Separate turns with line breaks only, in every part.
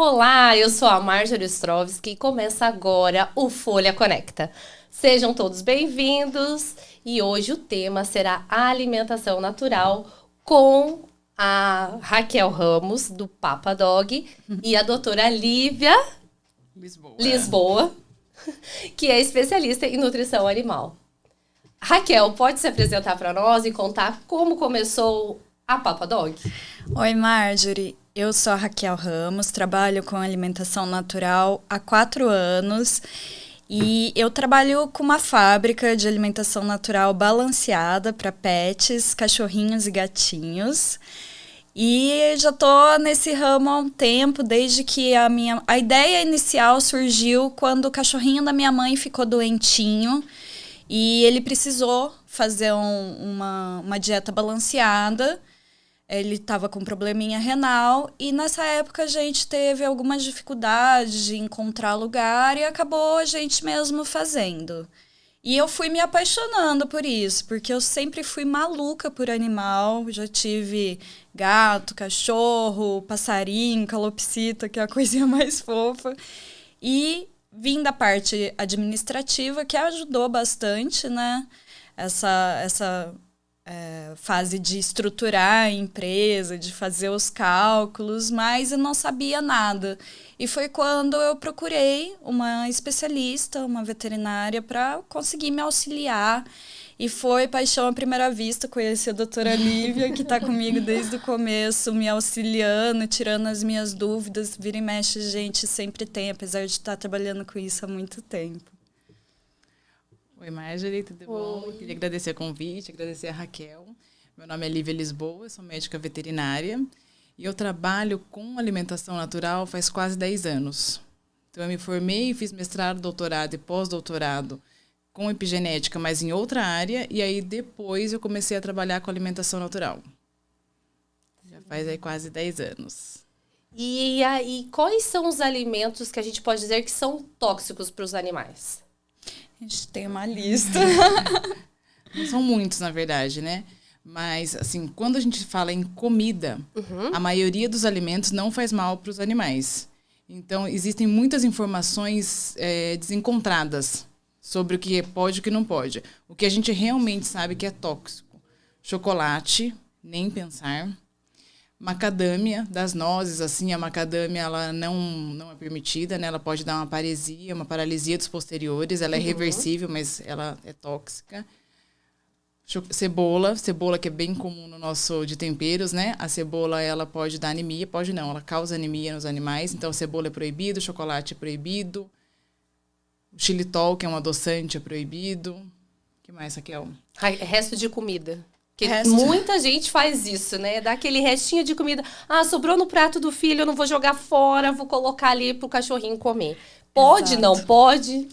Olá, eu sou a Marjorie Ostrovski e começa agora o Folha Conecta. Sejam todos bem-vindos e hoje o tema será a alimentação natural com a Raquel Ramos, do Papa Dog, e a doutora Lívia Lisboa, que é especialista em nutrição animal. Raquel, pode se apresentar para nós e contar como começou a Papa Dog?
Oi, Marjorie. Eu sou a Raquel Ramos, trabalho com alimentação natural há 4 anos e eu trabalho com uma fábrica de alimentação natural balanceada para pets, cachorrinhos e gatinhos. E já estou nesse ramo há um tempo, desde que a ideia inicial surgiu quando o cachorrinho da minha mãe ficou doentinho e ele precisou fazer uma dieta balanceada. Ele estava com probleminha renal e nessa época a gente teve algumas dificuldades de encontrar lugar e acabou a gente mesmo fazendo. E eu fui me apaixonando por isso, porque eu sempre fui maluca por animal. Já tive gato, cachorro, passarinho, calopsita, que é a coisinha mais fofa. E vim da parte administrativa, que ajudou bastante, né? Essa fase de estruturar a empresa, de fazer os cálculos, mas eu não sabia nada. E foi quando eu procurei uma especialista, uma veterinária, para conseguir me auxiliar. E foi paixão à primeira vista conhecer a doutora Lívia, que está comigo desde o começo, me auxiliando, tirando as minhas dúvidas. Vira e mexe, gente, sempre tem, apesar de estar trabalhando com isso há muito tempo.
Oi, Marjorie, tudo bom? Eu queria agradecer o convite, agradecer a Raquel. Meu nome é Lívia Lisboa, eu sou médica veterinária e eu trabalho com alimentação natural faz quase 10 anos. Então, eu me formei e fiz mestrado, doutorado e pós-doutorado com epigenética, mas em outra área, e aí depois eu comecei a trabalhar com alimentação natural. Já faz aí quase 10 anos.
E aí, quais são os alimentos que a gente pode dizer que são tóxicos para os animais?
A gente tem uma lista.
Não são muitos, na verdade, né? Mas, assim, quando a gente fala em comida, a maioria dos alimentos não faz mal para os animais. Então, existem muitas informações desencontradas sobre o que pode e o que não pode. O que a gente realmente sabe que é tóxico. Chocolate, nem pensar. Macadâmia, das nozes, assim, a macadâmia, ela não é permitida, né? Ela pode dar uma paresia, uma paralisia dos posteriores, ela é reversível, mas ela é tóxica. Cebola que é bem comum no nosso de temperos, né? A cebola, ela pode dar anemia, pode não, ela causa anemia nos animais, então cebola é proibido, chocolate é proibido, o xilitol, que é um adoçante, é proibido. O que mais, Raquel?
Resto de comida. Muita gente faz isso, né? Dá aquele restinho de comida. Ah, sobrou no prato do filho, eu não vou jogar fora, vou colocar ali pro cachorrinho comer. Pode,
Exato.
Não pode?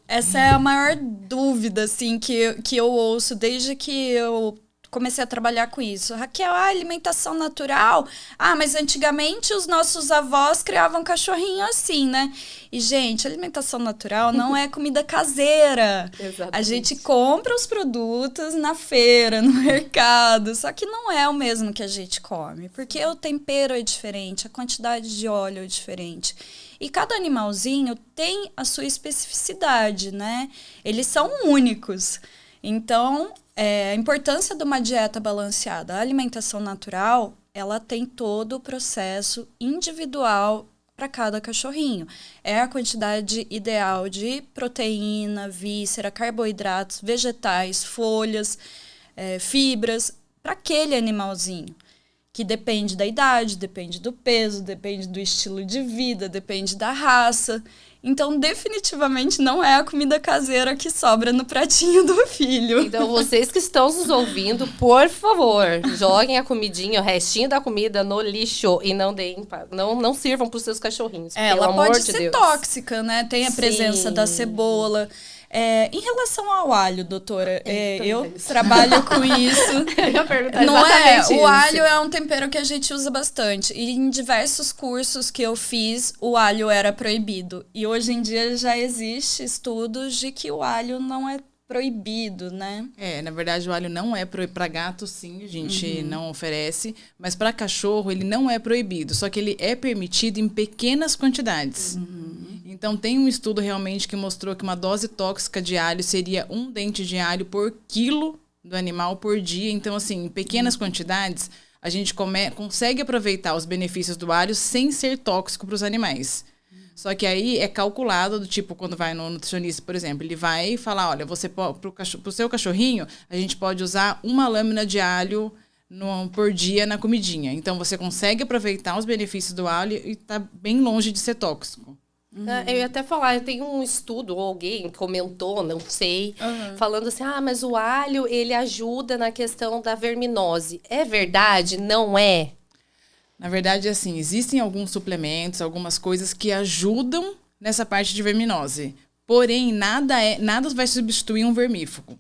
Essa é a maior dúvida, assim, que eu ouço desde que eu comecei a trabalhar com isso. Raquel, alimentação natural? Ah, mas antigamente os nossos avós criavam cachorrinho assim, né? E, gente, alimentação natural não é comida caseira.
Exatamente.
A gente compra os produtos na feira, no mercado, só que não é o mesmo que a gente come, porque o tempero é diferente, a quantidade de óleo é diferente. E cada animalzinho tem a sua especificidade, né? Eles são únicos. Então, a importância de uma dieta balanceada. A alimentação natural, ela tem todo o processo individual para cada cachorrinho. É a quantidade ideal de proteína, víscera, carboidratos, vegetais, folhas, fibras, para aquele animalzinho. Que depende da idade, depende do peso, depende do estilo de vida, depende da raça. Então, definitivamente, não é a comida caseira que sobra no pratinho do filho.
Então, vocês que estão nos ouvindo, por favor, joguem a comidinha, o restinho da comida no lixo e não sirvam para os seus cachorrinhos.
Ela pode ser tóxica, né? Tem a presença da cebola. Em relação ao alho, doutora, eu trabalho com isso.
Eu ia perguntar
não
exatamente
o
isso.
alho é um tempero que a gente usa bastante. E em diversos cursos que eu fiz, o alho era proibido. E hoje em dia já existe estudos de que o alho não é proibido, né?
Na verdade, o alho não é para gato, sim, a gente não oferece, mas para cachorro ele não é proibido, só que ele é permitido em pequenas quantidades. Então, tem um estudo realmente que mostrou que uma dose tóxica de alho seria 1 dente de alho por quilo do animal por dia. Então, assim, em pequenas quantidades, a gente consegue aproveitar os benefícios do alho sem ser tóxico para os animais. Só que aí é calculado, do tipo, quando vai no nutricionista, por exemplo, ele vai falar, olha, pro seu cachorrinho, a gente pode usar 1 lâmina de alho por dia na comidinha. Então, você consegue aproveitar os benefícios do alho e tá bem longe de ser tóxico.
Eu ia até falar, eu tenho um estudo, ou alguém comentou, não sei, falando assim, mas o alho, ele ajuda na questão da verminose. É verdade? Não é?
Na verdade, assim, existem alguns suplementos, algumas coisas que ajudam nessa parte de verminose. Porém, nada vai substituir um vermífugo.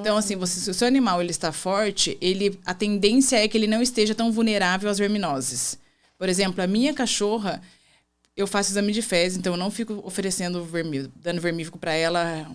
Então, assim, se o seu animal ele está forte, a tendência é que ele não esteja tão vulnerável às verminoses. Por exemplo, a minha cachorra, eu faço exame de fezes, então eu não fico oferecendo dando vermífugo para ela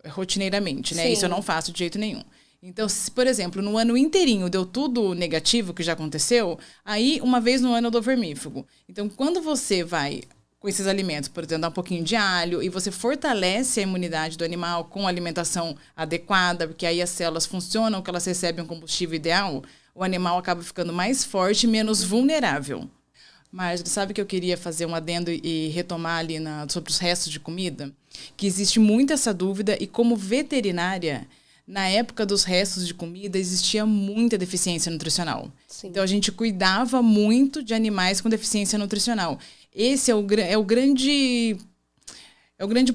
rotineiramente, né?
Sim.
Isso eu não faço de jeito nenhum. Então, se, por exemplo, no ano inteirinho deu tudo negativo, que já aconteceu, aí uma vez no ano eu dou vermífugo. Então, quando você vai com esses alimentos, por exemplo, dar um pouquinho de alho, e você fortalece a imunidade do animal com alimentação adequada, porque aí as células funcionam, que elas recebem um combustível ideal, o animal acaba ficando mais forte e menos vulnerável. Mas sabe que eu queria fazer um adendo e retomar ali sobre os restos de comida? Que existe muito essa dúvida, e como veterinária, na época dos restos de comida, existia muita deficiência nutricional.
Sim.
Então, a gente cuidava muito de animais com deficiência nutricional. Esse é o grande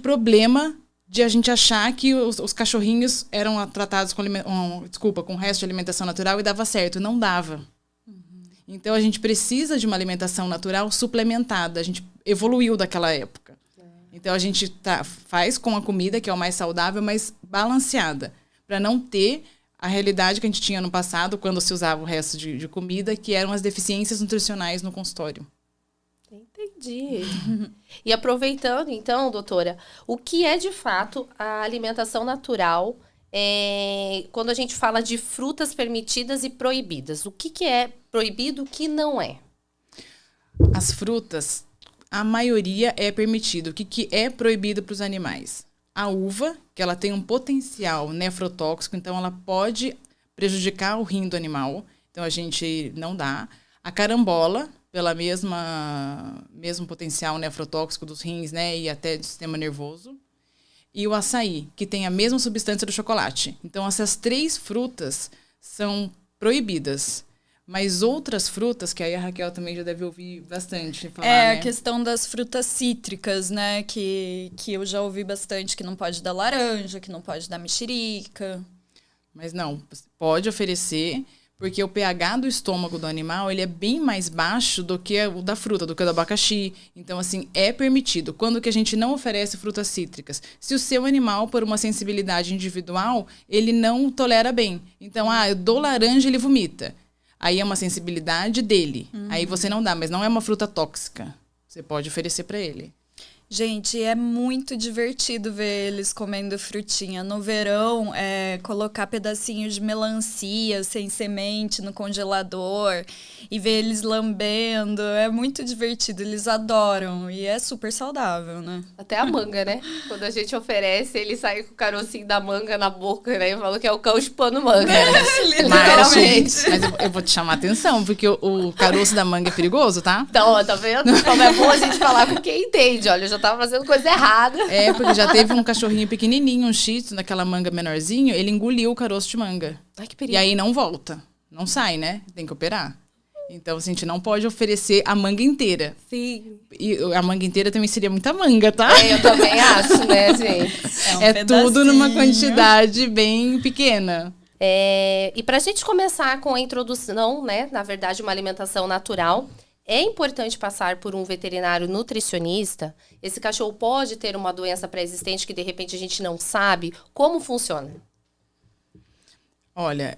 problema de a gente achar que os cachorrinhos eram tratados com resto de alimentação natural e dava certo. Não dava. Então, a gente precisa de uma alimentação natural suplementada. A gente evoluiu daquela época. Então, a gente faz com a comida, que é o mais saudável, mas balanceada, para não ter a realidade que a gente tinha no passado, quando se usava o resto de comida, que eram as deficiências nutricionais no consultório.
Entendi. E aproveitando, então, doutora, o que é de fato a alimentação natural quando a gente fala de frutas permitidas e proibidas? O que é proibido, o que não é?
As frutas, a maioria é permitido. O que é proibido para os animais? A uva, que ela tem um potencial nefrotóxico, então ela pode prejudicar o rim do animal, então a gente não dá. A carambola, pela mesmo potencial nefrotóxico dos rins, né, e até do sistema nervoso. E o açaí, que tem a mesma substância do chocolate. Então, essas 3 frutas são proibidas. Mas outras frutas, que aí a Raquel também já deve ouvir bastante falar, né?
A questão das frutas cítricas, né? Que eu já ouvi bastante, que não pode dar laranja, que não pode dar mexerica.
Mas não, pode oferecer, porque o pH do estômago do animal, ele é bem mais baixo do que o da fruta, do que o do abacaxi. Então, assim, é permitido. Quando que a gente não oferece frutas cítricas? Se o seu animal, por uma sensibilidade individual, ele não tolera bem. Então, eu dou laranja, ele vomita. Aí é uma sensibilidade dele. Aí você não dá, mas não é uma fruta tóxica. Você pode oferecer para ele.
Gente, é muito divertido ver eles comendo frutinha. No verão, colocar pedacinhos de melancia sem semente no congelador e ver eles lambendo. É muito divertido, eles adoram e é super saudável, né?
Até a manga, né? Quando a gente oferece, ele sai com o carocinho da manga na boca, né? Eu falo que é o cão chupando manga.
Literalmente.
Mas eu vou te chamar a atenção, porque o caroço da manga é perigoso, tá?
Então, ó, tá vendo? Como é bom a gente falar com quem entende. Olha, eu já tava fazendo coisa errada.
Porque já teve um cachorrinho pequenininho, um shih tzu, naquela manga menorzinho, ele engoliu o caroço de manga.
Ai, que perigo.
E aí não volta. Não sai, né? Tem que operar. Então, assim, a gente não pode oferecer a manga inteira.
Sim.
E a manga inteira também seria muita manga, tá?
Eu também acho, né, gente?
É tudo numa quantidade bem pequena.
E pra gente começar com a introdução, né? Na verdade, uma alimentação natural, é importante passar por um veterinário nutricionista. Esse cachorro pode ter uma doença pré-existente que, de repente, a gente não sabe. Como funciona?
Olha,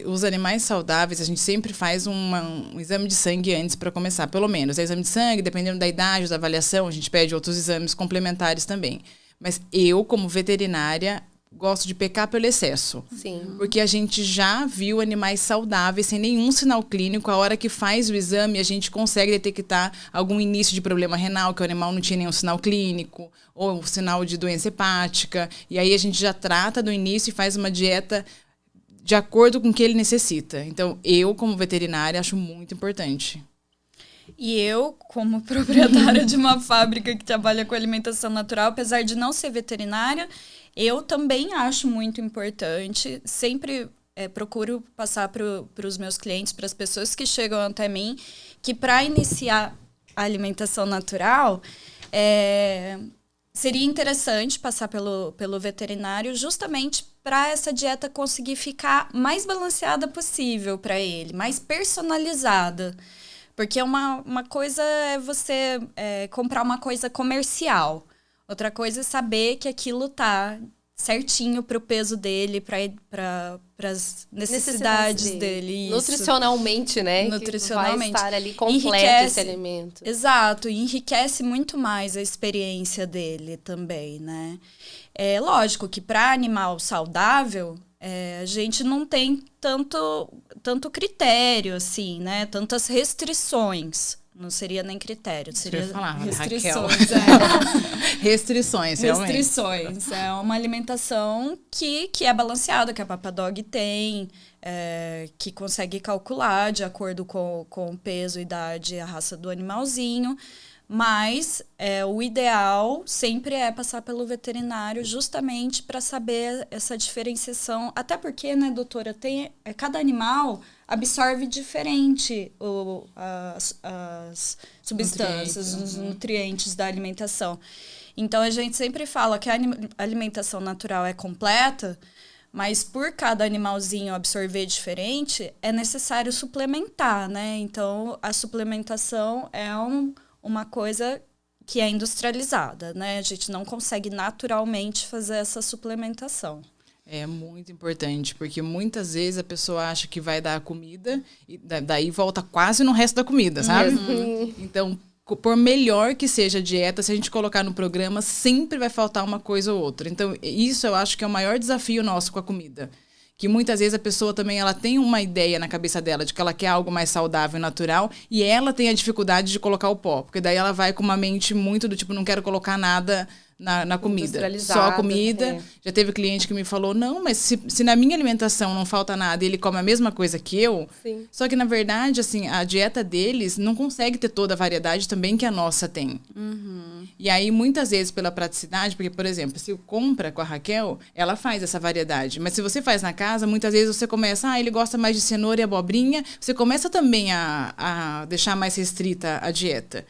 os animais saudáveis, a gente sempre faz um exame de sangue antes para começar, pelo menos. É exame de sangue, dependendo da idade, da avaliação, a gente pede outros exames complementares também. Mas eu, como veterinária, gosto de pecar pelo excesso.
Sim.
Porque a gente já viu animais saudáveis sem nenhum sinal clínico. A hora que faz o exame, a gente consegue detectar algum início de problema renal, que o animal não tinha nenhum sinal clínico, ou um sinal de doença hepática. E aí a gente já trata do início e faz uma dieta de acordo com o que ele necessita. Então, eu, como veterinária, acho muito importante.
E eu, como proprietária de uma fábrica que trabalha com alimentação natural, apesar de não ser veterinária, eu também acho muito importante. Sempre procuro passar para os meus clientes, para as pessoas que chegam até mim, que para iniciar a alimentação natural, seria interessante passar pelo veterinário justamente para essa dieta conseguir ficar mais balanceada possível para ele, mais personalizada. Porque uma coisa é você comprar uma coisa comercial. Outra coisa é saber que aquilo tá certinho pro peso dele, para as necessidades dele. Isso.
Nutricionalmente, né?
Nutricionalmente.
Que vai estar ali completo esse alimento.
Exato. E enriquece muito mais a experiência dele também, né? É lógico que para animal saudável, a gente não tem tanto critério, assim, né? Tantas restrições. Não seria nem critério, seria restrições.
Restrições, realmente.
Restrições. É uma alimentação que é balanceada, que a Papadog tem, que consegue calcular de acordo com o peso, idade e a raça do animalzinho. Mas o ideal sempre é passar pelo veterinário justamente para saber essa diferenciação. Até porque, né, doutora, cada animal absorve diferente as substâncias, os nutrientes da alimentação. Então, a gente sempre fala que a alimentação natural é completa, mas por cada animalzinho absorver diferente, é necessário suplementar, né? Então, a suplementação é uma coisa que é industrializada, né? A gente não consegue naturalmente fazer essa suplementação.
É muito importante, porque muitas vezes a pessoa acha que vai dar a comida e daí volta quase no resto da comida, sabe? Então, por melhor que seja a dieta, se a gente colocar no programa, sempre vai faltar uma coisa ou outra. Então, isso eu acho que é o maior desafio nosso com a comida. Que muitas vezes a pessoa também ela tem uma ideia na cabeça dela de que ela quer algo mais saudável e natural e ela tem a dificuldade de colocar o pó. Porque daí ela vai com uma mente muito do tipo, não quero colocar nada na comida. Só a comida. Já teve cliente que me falou, não, mas se na minha alimentação não falta nada e ele come a mesma coisa que eu,
sim.
Só que na verdade, assim, a dieta deles não consegue ter toda a variedade também que a nossa tem.
Uhum.
E aí, muitas vezes, pela praticidade, porque, por exemplo, se compra com a Raquel, ela faz essa variedade. Mas se você faz na casa, muitas vezes você começa, ele gosta mais de cenoura e abobrinha, você começa também a deixar mais restrita a dieta.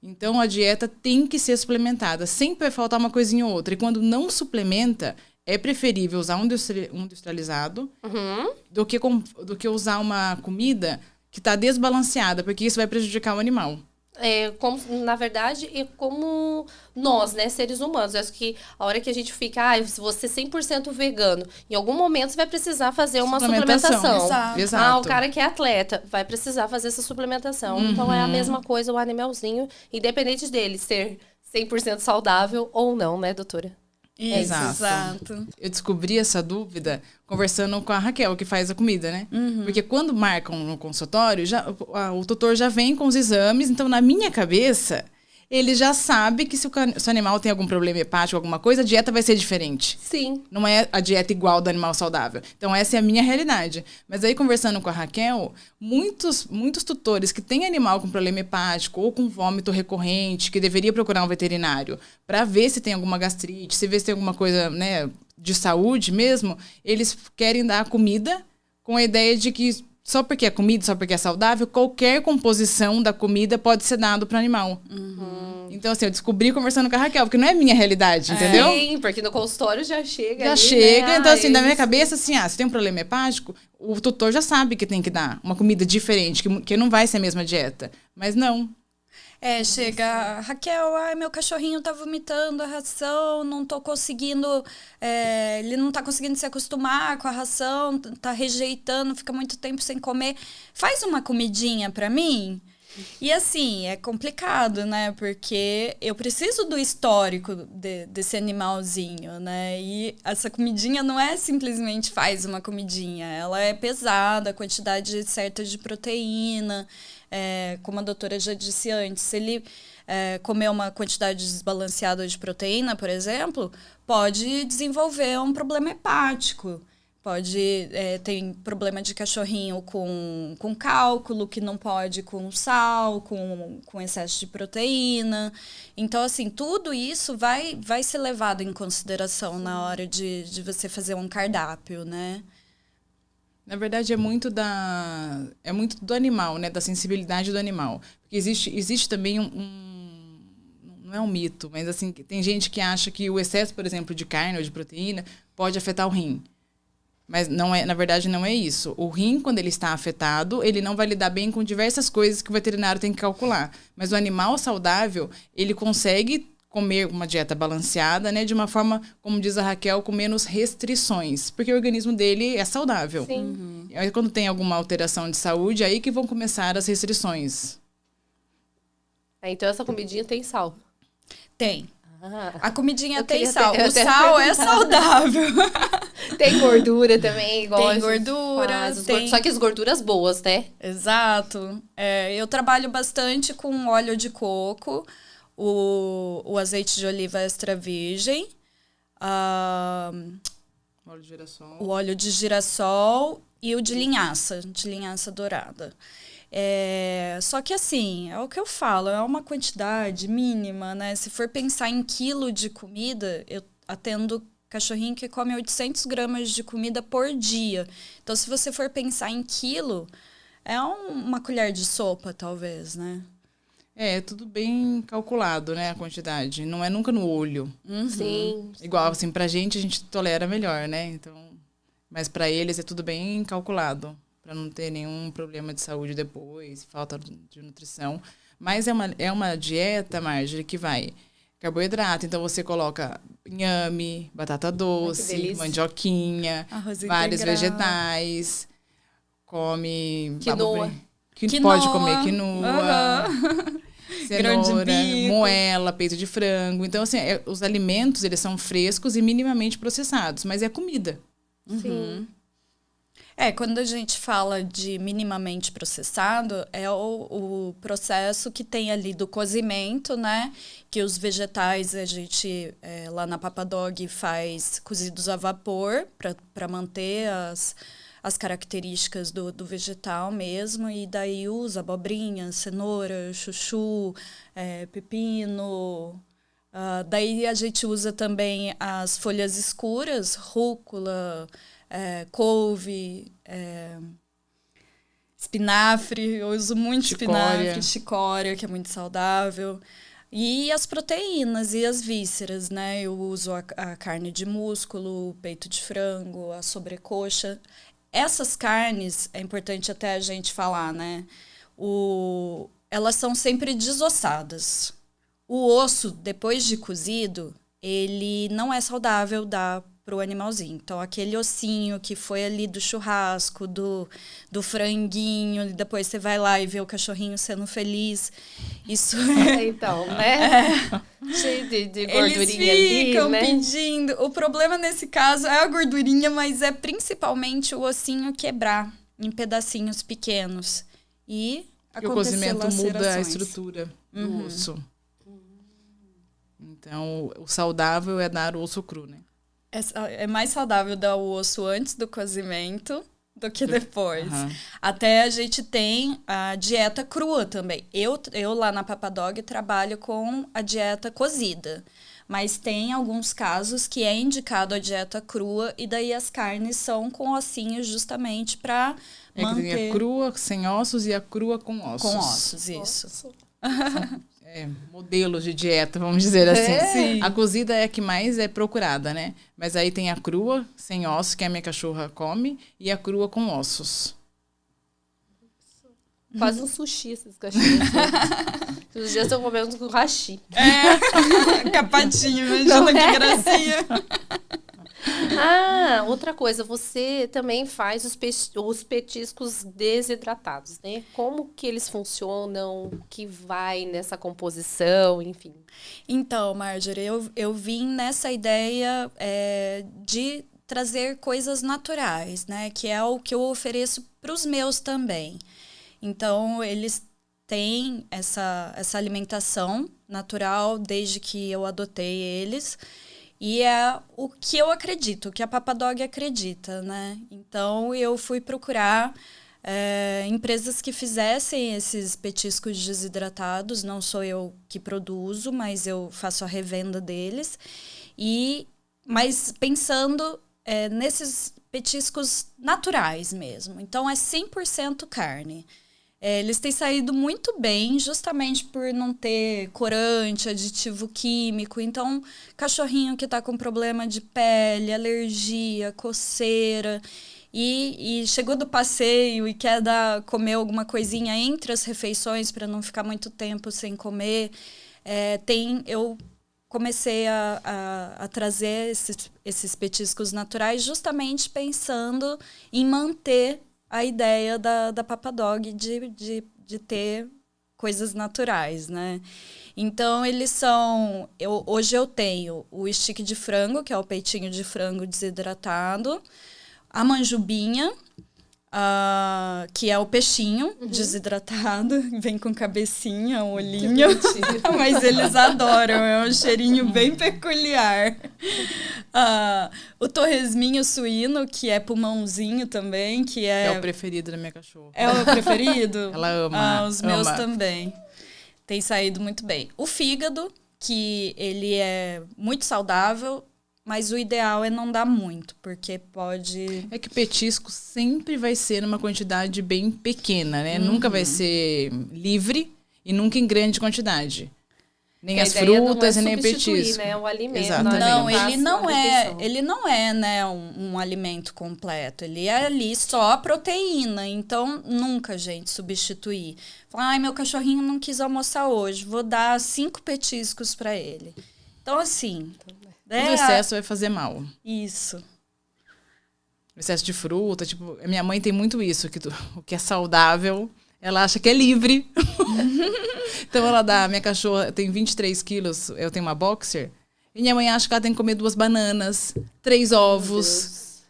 Então, a dieta tem que ser suplementada. Sempre vai faltar uma coisinha ou outra. E quando não suplementa, é preferível usar um industrializado do que usar uma comida que está desbalanceada, porque isso vai prejudicar o animal.
Na verdade, é como nós, né, seres humanos. Eu acho que a hora que a gente fica, se você é 100% vegano, em algum momento você vai precisar fazer uma suplementação.
Exato.
O cara que é atleta vai precisar fazer essa suplementação. Então, é a mesma coisa o animalzinho, independente dele ser 100% saudável ou não, né, doutora?
Exato. Eu descobri essa dúvida conversando com a Raquel, que faz a comida, né? Porque quando marcam no consultório, o tutor já vem com os exames. Então, na minha cabeça, ele já sabe que se o animal tem algum problema hepático, alguma coisa, a dieta vai ser diferente.
Sim.
Não é a dieta igual do animal saudável. Então, essa é a minha realidade. Mas aí, conversando com a Raquel, muitos tutores que têm animal com problema hepático ou com vômito recorrente, que deveria procurar um veterinário para ver se tem alguma gastrite, se ver se tem alguma coisa, né, de saúde mesmo, eles querem dar a comida com a ideia de que só porque é comida, só porque é saudável, qualquer composição da comida pode ser dado para o animal. Então, assim, eu descobri conversando com a Raquel, porque não é minha realidade, entendeu?
Sim, porque no consultório já chega.
Já
ali,
chega,
né?
então, assim, na minha cabeça, assim, se tem um problema hepático, o tutor já sabe que tem que dar uma comida diferente, que não vai ser a mesma dieta. Mas não.
Chega, Raquel, meu cachorrinho tá vomitando a ração, não tô conseguindo, ele não tá conseguindo se acostumar com a ração, tá rejeitando, fica muito tempo sem comer. Faz uma comidinha pra mim. E assim, é complicado, né? Porque eu preciso do histórico desse animalzinho, né? E essa comidinha não é simplesmente faz uma comidinha. Ela é pesada, a quantidade certa de proteína. Como a doutora já disse antes, se ele comer uma quantidade desbalanceada de proteína, por exemplo, pode desenvolver um problema hepático. Tem problema de cachorrinho com cálculo, que não pode com sal, com excesso de proteína. Então, assim, tudo isso vai ser levado em consideração na hora de você fazer um cardápio, né?
Na verdade, é muito do animal, né? Da sensibilidade do animal. Porque existe também não é um mito, mas assim, tem gente que acha que o excesso, por exemplo, de carne ou de proteína pode afetar o rim. Mas na verdade não é isso. O rim, quando ele está afetado, ele não vai lidar bem com diversas coisas que o veterinário tem que calcular. Mas o animal saudável, ele consegue comer uma dieta balanceada, né? De uma forma, como diz a Raquel, com menos restrições. Porque o organismo dele é saudável.
Sim.
Uhum. E aí, quando tem alguma alteração de saúde, aí que vão começar as restrições.
Então essa comidinha tem sal.
Tem.
Ah,
a comidinha tem
queria
sal.
ter- eu
O
até
sal é saudável.
tem gordura também, igual
Tem
a gente
gordura,
faz,
tem-
Só que as gorduras boas, né?
Exato. Eu trabalho bastante com óleo de coco, o azeite de oliva extra virgem,
Óleo de girassol.
o óleo de girassol e o de linhaça dourada. Só que assim, é o que eu falo, é uma quantidade mínima, né? Se for pensar em quilo de comida, eu atendo cachorrinho que come 800 gramas de comida por dia. Então, se você for pensar em quilo, é uma colher de sopa, talvez, né?
É tudo bem calculado, né, a quantidade. Não é nunca no olho.
Sim.
Igual, assim, pra gente, a gente tolera melhor, né? Então, mas pra eles é tudo bem calculado, pra não ter nenhum problema de saúde depois, falta de nutrição. Mas é uma dieta, Marjorie, que vai carboidrato. Então, você coloca inhame, batata doce,
delícia.
mandioquinha,
Arroz
vários
integral.
vegetais, come...
Quinoa.
Pode comer
Quinoa. Grão de
cenoura,
bico.
moela, peito de frango. Então, assim, os alimentos, eles são frescos e minimamente processados, mas é comida.
Sim.
Quando a gente fala de minimamente processado, é o processo que tem ali do cozimento, né? Que os vegetais a gente, lá na Papadog, faz cozidos a vapor para manter as características do vegetal mesmo. E daí usa abobrinha, cenoura, chuchu, pepino. Daí a gente usa também as folhas escuras, rúcula, couve, espinafre. Eu uso muito espinafre, chicória, que é muito saudável. E as proteínas e as vísceras, né? Eu uso a carne de músculo, o peito de frango, a sobrecoxa. Essas carnes, é importante até a gente falar, né? Elas são sempre desossadas. O osso, depois de cozido, ele não é saudável dar para o animalzinho. Então, aquele ossinho que foi ali do churrasco, do franguinho, depois você vai lá e vê o cachorrinho sendo feliz. Isso
Então, né? Cheio de gordurinha
eles ficam
ali, né?
pedindo. O problema nesse caso é a gordurinha, mas é principalmente o ossinho quebrar em pedacinhos pequenos. E
o cozimento muda a
lacerações.
estrutura do osso. Então, o saudável é dar o osso cru, né?
É mais saudável dar o osso antes do cozimento do que depois.
Uhum.
Até a gente tem a dieta crua também. Eu lá na Papadog trabalho com a dieta cozida. Mas tem alguns casos que é indicado a dieta crua e daí as carnes são com ossinhos justamente para manter...
Que tem a crua sem ossos e a crua com ossos.
Com ossos, isso.
Nossa.
Modelos de dieta, vamos dizer assim.
Sim.
A cozida é a que mais é procurada, né? Mas aí tem a crua, sem ossos, que a minha cachorra come, e a crua com ossos.
Quase um sushi esses cachorros. Os dias estão comendo com hashi.
Capatinho, imagina que gracinha.
Ah, outra coisa, você também faz os petiscos desidratados, né? Como que eles funcionam, que vai nessa composição, enfim.
Então, Marjorie, eu vim nessa ideia de trazer coisas naturais, né? Que é o que eu ofereço para os meus também. Então, eles têm essa alimentação natural desde que eu adotei eles. E é o que eu acredito, o que a Papadog acredita, né? Então, eu fui procurar empresas que fizessem esses petiscos desidratados. Não sou eu que produzo, mas eu faço a revenda deles. Mas pensando nesses petiscos naturais mesmo. Então, é 100% carne. Eles têm saído muito bem, justamente por não ter corante, aditivo químico. Então, cachorrinho que está com problema de pele, alergia, coceira, e chegou do passeio e quer comer alguma coisinha entre as refeições para não ficar muito tempo sem comer, eu comecei a trazer esses petiscos naturais justamente pensando em manter a ideia da Papadog de ter coisas naturais, né? Então, eles são... Hoje eu tenho o stick de frango, que é o peitinho de frango desidratado, a manjubinha, que é o peixinho desidratado, vem com cabecinha, olhinho, mas eles adoram, é um cheirinho bem peculiar. O torresminho suíno, que é pulmãozinho também, que é
o preferido da minha cachorra.
É o preferido?
Ela ama.
Os meus também. Tem saído muito bem. O fígado, que ele é muito saudável, mas o ideal é não dar muito, porque pode...
É que petisco sempre vai ser numa quantidade bem pequena, né? Nunca vai ser livre e nunca em grande quantidade. Nem as frutas e nem o petisco.
Né, o alimento.
Exatamente.
Não, ele não é, né, um alimento completo. Ele é ali só a proteína. Então, nunca, gente, substituir. Ai, meu cachorrinho não quis almoçar hoje. Vou dar 5 petiscos para ele. Então, assim...
O excesso vai fazer mal.
Isso.
O excesso de fruta, tipo... Minha mãe tem muito isso, que o que é saudável, ela acha que é livre. Então, minha cachorra tem 23 quilos, eu tenho uma boxer, e minha mãe acha que ela tem que comer 2 bananas, 3 ovos.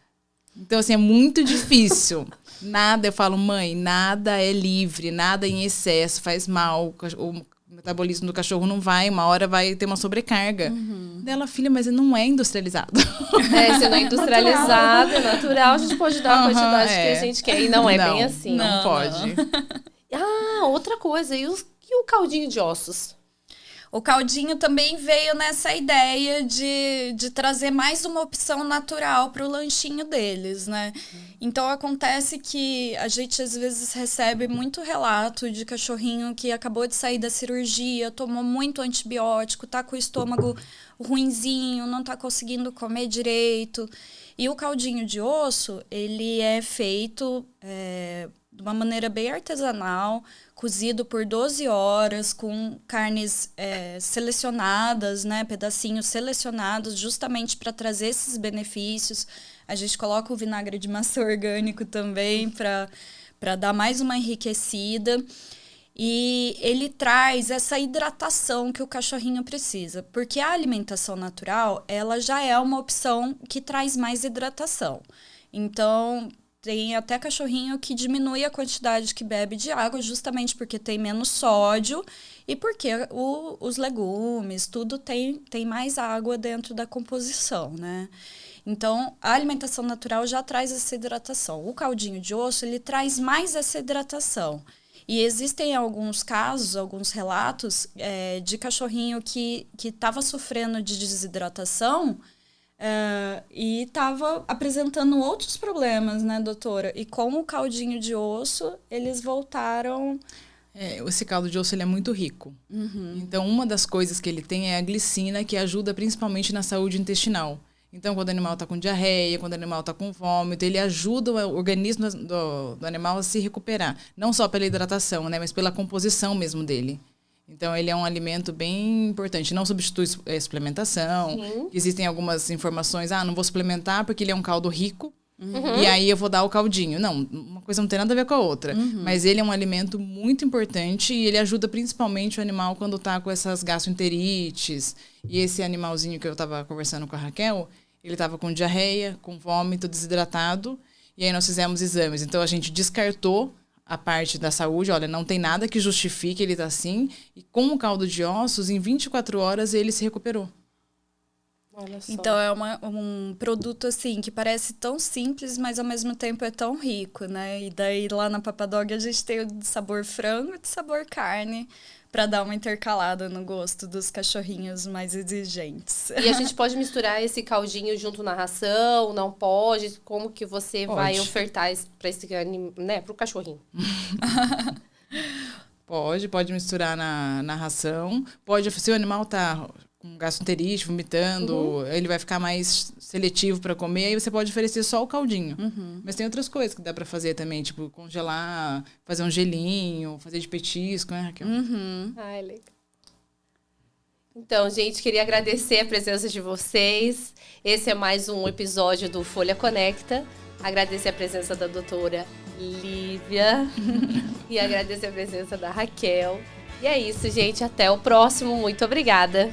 Então, assim, é muito difícil. Eu falo, mãe, nada é livre, nada em excesso, faz mal. O metabolismo do cachorro não vai, uma hora vai ter uma sobrecarga. Dela, filha, mas não é industrializado.
Se não é industrializado, é natural, a gente pode dar a quantidade que a gente quer. E não é bem assim.
Não pode.
Outra coisa, e o caldinho de ossos?
O caldinho também veio nessa ideia de trazer mais uma opção natural para o lanchinho deles, né? Então, acontece que a gente, às vezes, recebe muito relato de cachorrinho que acabou de sair da cirurgia, tomou muito antibiótico, tá com o estômago ruinzinho, não tá conseguindo comer direito. E o caldinho de osso, ele é feito de uma maneira bem artesanal, cozido por 12 horas, com carnes selecionadas, né, pedacinhos selecionados, justamente para trazer esses benefícios. A gente coloca o vinagre de maçã orgânico também, para dar mais uma enriquecida. E ele traz essa hidratação que o cachorrinho precisa, porque a alimentação natural, ela já é uma opção que traz mais hidratação. Então, tem até cachorrinho que diminui a quantidade que bebe de água, justamente porque tem menos sódio e porque os legumes, tudo tem mais água dentro da composição, né? Então, a alimentação natural já traz essa hidratação. O caldinho de osso, ele traz mais essa hidratação. E existem alguns casos, alguns relatos de cachorrinho que estava sofrendo de desidratação e estava apresentando outros problemas, né, doutora? E com o caldinho de osso, eles voltaram...
Esse caldo de osso ele é muito rico. Então, uma das coisas que ele tem é a glicina, que ajuda principalmente na saúde intestinal. Então, quando o animal está com diarreia, quando o animal está com vômito, ele ajuda o organismo do animal a se recuperar. Não só pela hidratação, né, mas pela composição mesmo dele. Então, ele é um alimento bem importante. Não substitui suplementação. Existem algumas informações, não vou suplementar porque ele é um caldo rico. E aí eu vou dar o caldinho. Não, uma coisa não tem nada a ver com a outra. Mas ele é um alimento muito importante e ele ajuda principalmente o animal quando tá com essas gastroenterites. E esse animalzinho que eu tava conversando com a Raquel, ele tava com diarreia, com vômito, desidratado. E aí nós fizemos exames. Então a gente descartou a parte da saúde, olha, não tem nada que justifique ele tá assim. E com o caldo de ossos, em 24 horas, ele se recuperou.
Olha só.
Então, é um produto, assim, que parece tão simples, mas ao mesmo tempo é tão rico, né? E daí, lá na Papadog, a gente tem o de sabor frango e de sabor carne, para dar uma intercalada no gosto dos cachorrinhos mais exigentes.
E a gente pode misturar esse caldinho junto na ração? Não pode? Como que você vai ofertar para esse né, pro cachorrinho?
Pode misturar na ração. Pode, se o animal tá com gastroenterite, vomitando, ele vai ficar mais seletivo para comer, aí você pode oferecer só o caldinho. Mas tem outras coisas que dá para fazer também, tipo congelar, fazer um gelinho, fazer de petisco, né, Raquel?
Ai, legal. Então, gente, queria agradecer a presença de vocês. Esse é mais um episódio do Folha Conecta. Agradecer a presença da doutora Lívia e agradecer a presença da Raquel. E é isso, gente. Até o próximo. Muito obrigada.